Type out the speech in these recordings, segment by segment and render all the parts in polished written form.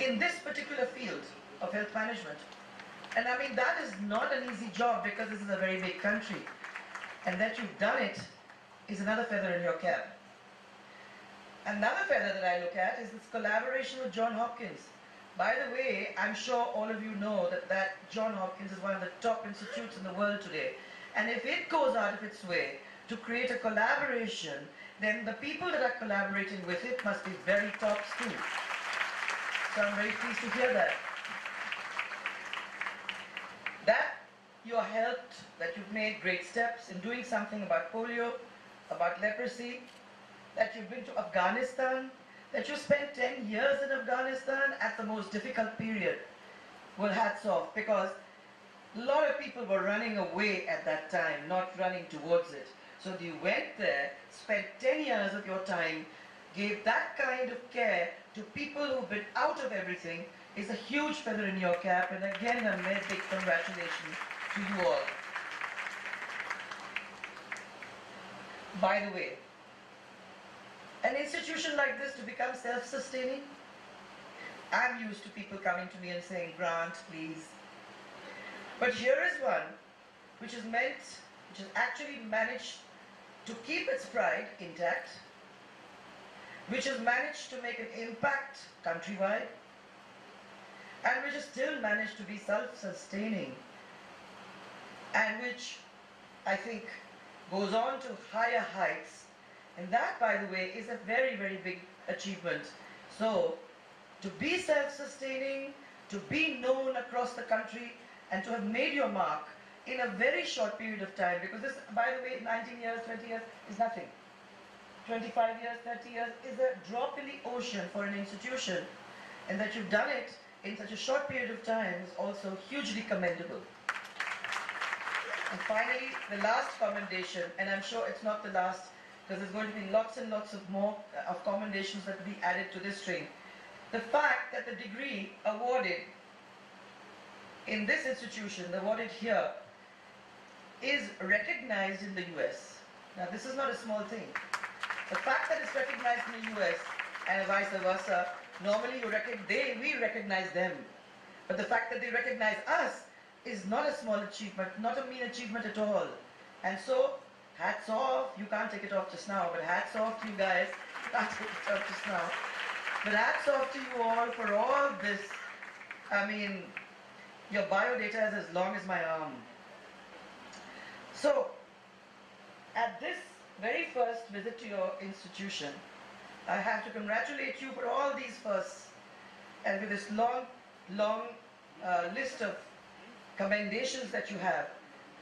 in this particular field of health management. And I mean, that is not an easy job because this is a very big country. And that you've done it is another feather in your cap. Another feather that I look at is this collaboration with Johns Hopkins. By the way, I'm sure all of you know that Johns Hopkins is one of the top institutes in the world today. And if it goes out of its way to create a collaboration, then the people that are collaborating with it must be very tops too. So I'm very pleased to hear that. That you're helped, that you've made great steps in doing something about polio, about leprosy, that you've been to Afghanistan, that you spent 10 years in Afghanistan at the most difficult period. Well, hats off, because a lot of people were running away at that time, not running towards it. So you went there, spent 10 years of your time, gave that kind of care to people who've been out of everything, is a huge feather in your cap, and again a very big congratulations to you all. By the way, an institution like this to become self-sustaining, I'm used to people coming to me and saying, grant, please. But here is one which has actually managed to keep its pride intact, which has managed to make an impact countrywide, and which has still managed to be self-sustaining, and which I think goes on to higher heights. And that, by the way, is a very, very big achievement. So, to be self-sustaining, to be known across the country, and to have made your mark in a very short period of time, because this, by the way, 19 years, 20 years is nothing. 25 years, 30 years is a drop in the ocean for an institution, and that you've done it in such a short period of time is also hugely commendable. And finally, the last commendation, and I'm sure it's not the last, because there's going to be lots and lots of more of commendations that will be added to this string. The fact that the degree awarded in this institution, awarded here, is recognized in the US. Now this is not a small thing. The fact that it's recognized in the US and vice versa, normally we recognize them. But the fact that they recognize us is not a small achievement, not a mean achievement at all. And so, hats off, you can't take it off just now, but hats off to you guys, you can't take it off just now. But hats off to you all for all this. I mean, your biodata is as long as my arm. So, at this very first visit to your institution, I have to congratulate you for all these firsts, and with this long list of commendations that you have,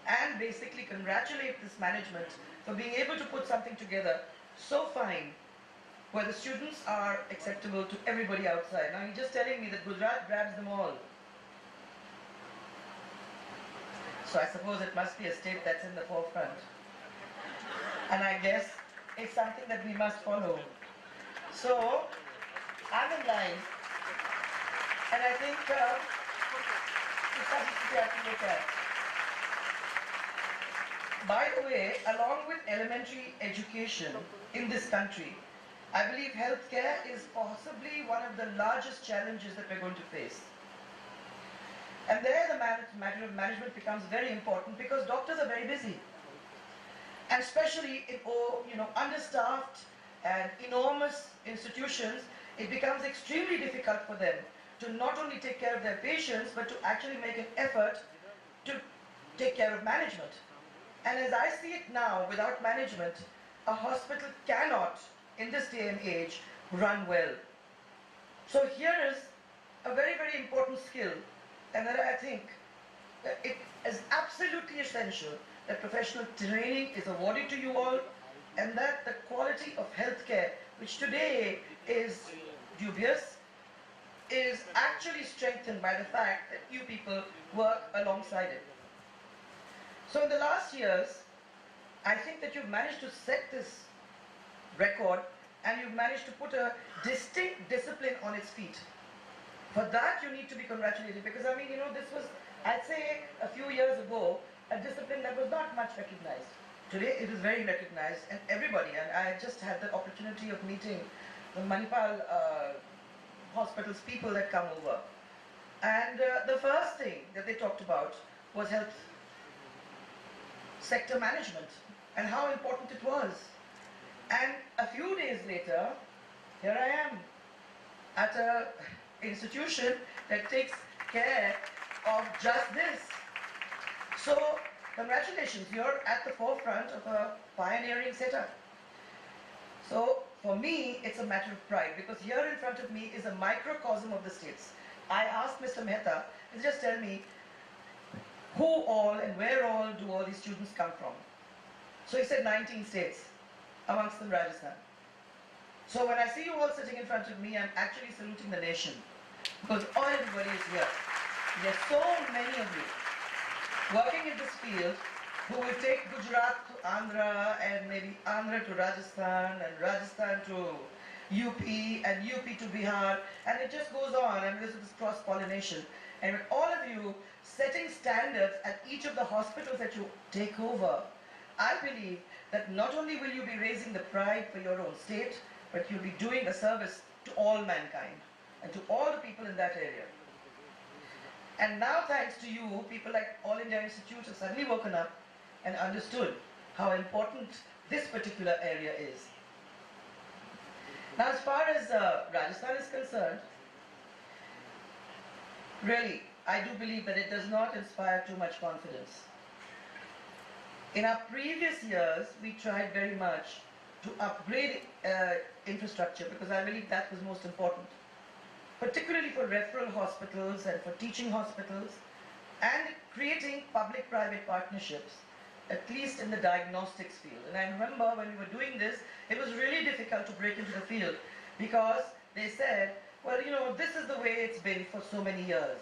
and basically congratulate this management for being able to put something together so fine, where the students are acceptable to everybody outside. Now you're just telling me that Gujarat grabs them all. So I suppose it must be a state that's in the forefront. And I guess it's something that we must follow. So, I'm in line, and I think it's something to have to look at. By the way, along with elementary education in this country, I believe healthcare is possibly one of the largest challenges that we're going to face. And there the matter of management becomes very important because doctors are very busy. And especially in understaffed and enormous institutions, it becomes extremely difficult for them to not only take care of their patients, but to actually make an effort to take care of management. And as I see it now, without management, a hospital cannot, in this day and age, run well. So here is a very, very important skill, and that I think that it is absolutely essential that professional training is awarded to you all, and that the quality of healthcare, which today is dubious, is actually strengthened by the fact that you people work alongside it. So in the last years, I think that you've managed to set this record, and you've managed to put a distinct discipline on its feet. For that you need to be congratulated, because I mean, this was, I'd say a few years ago, a discipline that was not much recognized. Today it is very recognized, and everybody, and I just had the opportunity of meeting the Manipal hospitals people that come over. And the first thing that they talked about was health sector management and how important it was. And a few days later, here I am at an institution that takes care of just this. So, congratulations, you're at the forefront of a pioneering setup. So, for me, it's a matter of pride because here in front of me is a microcosm of the states. I asked Mr. Mehta to just tell me who all and where all do all these students come from. So he said 19 states, amongst them Rajasthan. So when I see you all sitting in front of me, I'm actually saluting the nation because everybody is here. There's so many of you working in this field who will take Gujarat to Andhra and maybe Andhra to Rajasthan and Rajasthan to UP and UP to Bihar, and it just goes on, and this is cross-pollination. And with all of you setting standards at each of the hospitals that you take over, I believe that not only will you be raising the pride for your own state, but you'll be doing a service to all mankind and to all the people in that area. And now, thanks to you, people like All India Institute have suddenly woken up and understood how important this particular area is. Now, as far as Rajasthan is concerned, really, I do believe that it does not inspire too much confidence. In our previous years, we tried very much to upgrade infrastructure because I believe that was most important, particularly for referral hospitals and for teaching hospitals, and creating public-private partnerships, at least in the diagnostics field. And I remember when we were doing this, it was really difficult to break into the field because they said, well, you know, this is the way it's been for so many years.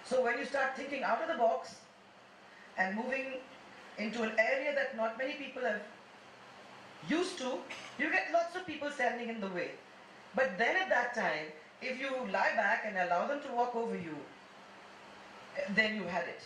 So when you start thinking out of the box and moving into an area that not many people have used to, you get lots of people standing in the way. But then at that time, if you lie back and allow them to walk over you, then you had it.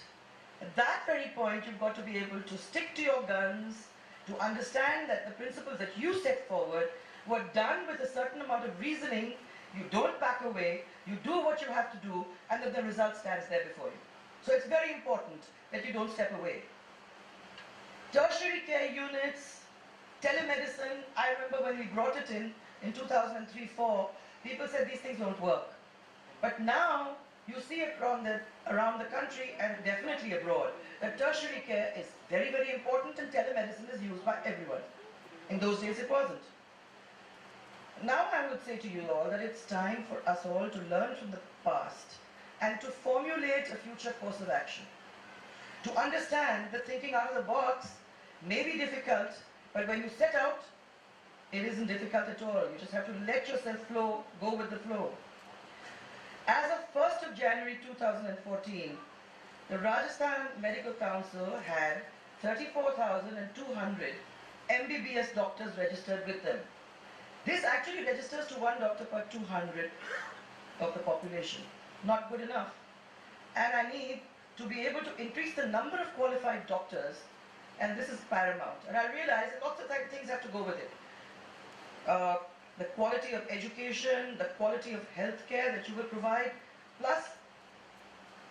At that very point, you've got to be able to stick to your guns, to understand that the principles that you set forward were done with a certain amount of reasoning. You don't back away, you do what you have to do, and that the result stands there before you. So it's very important that you don't step away. Tertiary care units, telemedicine, I remember when we brought it in 2003-04, people said these things don't work. But now, you see it around the country and definitely abroad, that tertiary care is very, very important and telemedicine is used by everyone. In those days it wasn't. Now I would say to you all that it's time for us all to learn from the past and to formulate a future course of action. To understand that thinking out of the box may be difficult, but when you set out, it isn't difficult at all. You just have to let yourself flow, go with the flow. As of 1st of January 2014, the Rajasthan Medical Council had 34,200 MBBS doctors registered with them. This actually registers to one doctor per 200 of the population. Not good enough. And I need to be able to increase the number of qualified doctors, and this is paramount. And I realize that lots of things have to go with it. The quality of education, the quality of healthcare that you will provide, plus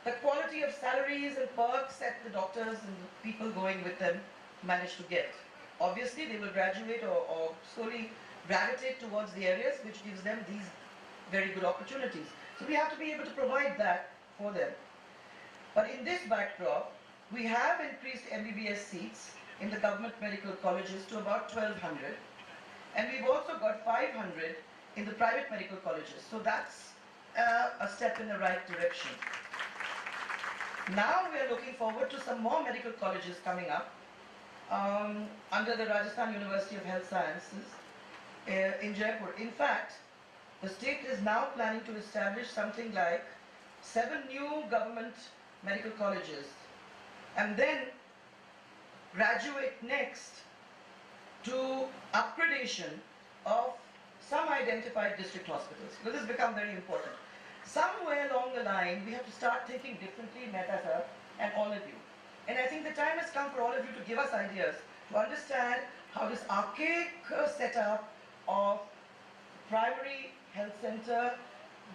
the quality of salaries and perks that the doctors and the people going with them manage to get. Obviously, they will graduate or slowly gravitate towards the areas which gives them these very good opportunities. So we have to be able to provide that for them. But in this backdrop, we have increased MBBS seats in the government medical colleges to about 1,200. And we've also got 500 in the private medical colleges. So that's a step in the right direction. Now we are looking forward to some more medical colleges coming up under the Rajasthan University of Health Sciences in Jaipur. In fact, the state is now planning to establish something like 7 new government medical colleges and then graduate next to upgradation of some identified district hospitals. This has become very important. Somewhere along the line, we have to start thinking differently, Mehta sir, and all of you. And I think the time has come for all of you to give us ideas, to understand how this archaic setup of primary health center,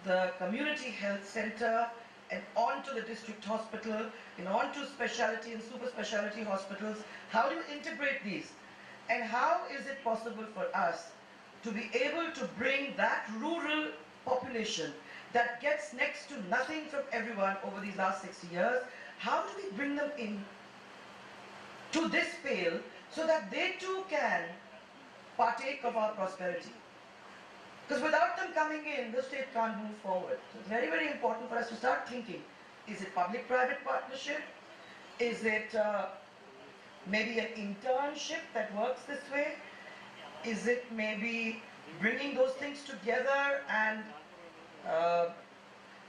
the community health center and on to the district hospital and on to specialty and super specialty hospitals. How do you integrate these? And how is it possible for us to be able to bring that rural population that gets next to nothing from everyone over these last 60 years, how do we bring them in to this pale so that they too can partake of our prosperity? Because without them coming in, the state can't move forward. So it's very, very important for us to start thinking, is it public-private partnership? Is it maybe an internship that works this way? Is it maybe bringing those things together and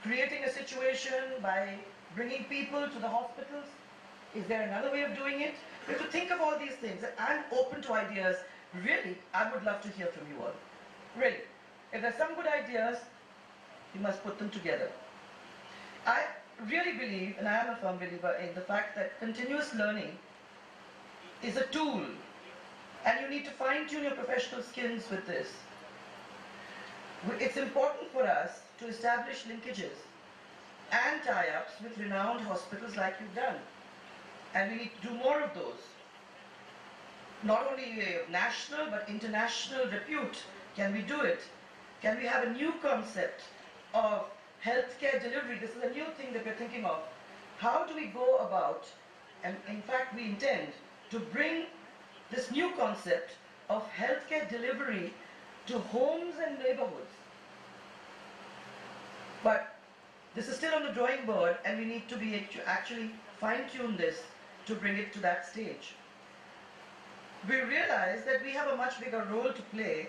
creating a situation by bringing people to the hospitals? Is there another way of doing it? We have to think of all these things. I'm open to ideas. Really, I would love to hear from you all. Really. If there's some good ideas, you must put them together. I really believe, and I am a firm believer in the fact that continuous learning is a tool, and you need to fine-tune your professional skills with this. It's important for us to establish linkages and tie-ups with renowned hospitals like you've done. And we need to do more of those. Not only of national, but international repute. Can we do it? Can we have a new concept of healthcare delivery? This is a new thing that we're thinking of. How do we go about, and in fact we intend to bring this new concept of healthcare delivery to homes and neighborhoods. But this is still on the drawing board, and we need to be actually fine-tune this to bring it to that stage. We realize that we have a much bigger role to play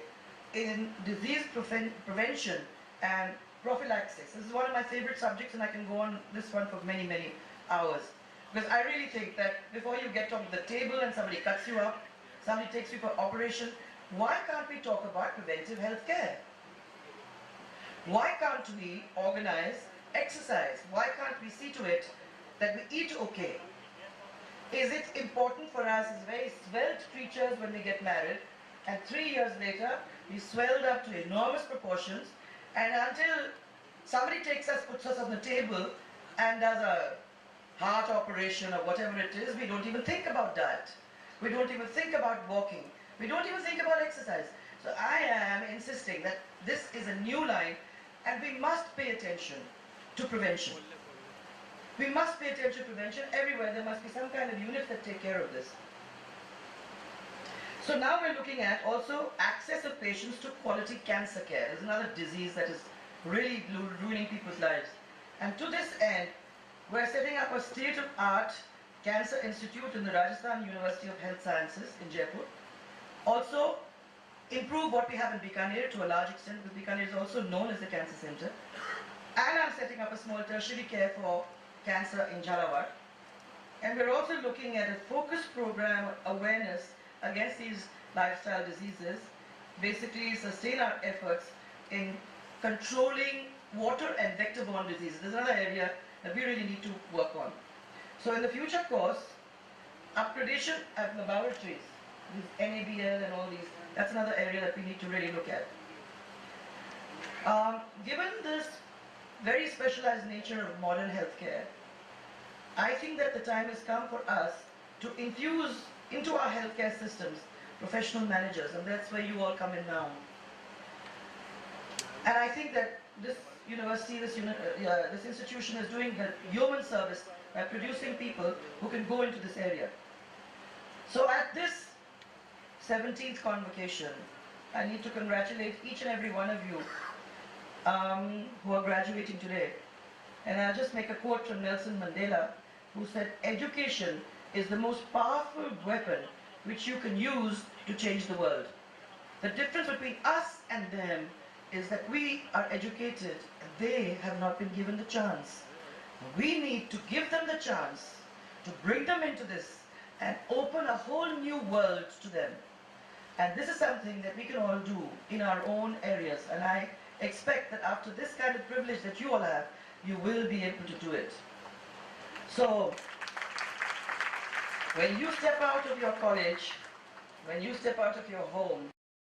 in disease prevention and prophylaxis. This is one of my favorite subjects, and I can go on this one for many, many hours. Because I really think that before you get on the table and somebody cuts you up, somebody takes you for operation, why can't we talk about preventive health care? Why can't we organize exercise? Why can't we see to it that we eat okay? Is it important for us as very svelte creatures when we get married, and 3 years later we swelled up to enormous proportions, and until somebody takes us, puts us on the table and does a heart operation or whatever it is, we don't even think about diet. We don't even think about walking. We don't even think about exercise. So I am insisting that this is a new line, and we must pay attention to prevention. We must pay attention to prevention everywhere. There must be some kind of units that take care of this. So now we're looking at also access of patients to quality cancer care. There's another disease that is really ruining people's lives. And to this end, we're setting up a state-of-art cancer institute in the Rajasthan University of Health Sciences in Jaipur. Also, improve what we have in Bikaner to a large extent, because Bikaner is also known as the cancer center. And I'm setting up a small tertiary care for cancer in Jhalawar. And we're also looking at a focused program awareness against these lifestyle diseases, basically sustain our efforts in controlling water and vector-borne diseases. This is another area that we really need to work on. So in the future course, upgradation of laboratories, these NABL and all these, that's another area that we need to really look at. Given this very specialized nature of modern healthcare, I think that the time has come for us to infuse into our healthcare systems professional managers, and that's where you all come in now. And I think that this university, this institution is doing the human service by producing people who can go into this area. So at this 17th convocation, I need to congratulate each and every one of you who are graduating today. And I'll just make a quote from Nelson Mandela, who said, "Education is the most powerful weapon which you can use to change the world." The difference between us and them is that we are educated and they have not been given the chance. We need to give them the chance to bring them into this and open a whole new world to them. And this is something that we can all do in our own areas. And I expect that after this kind of privilege that you all have, you will be able to do it. So, when you step out of your college, when you step out of your home,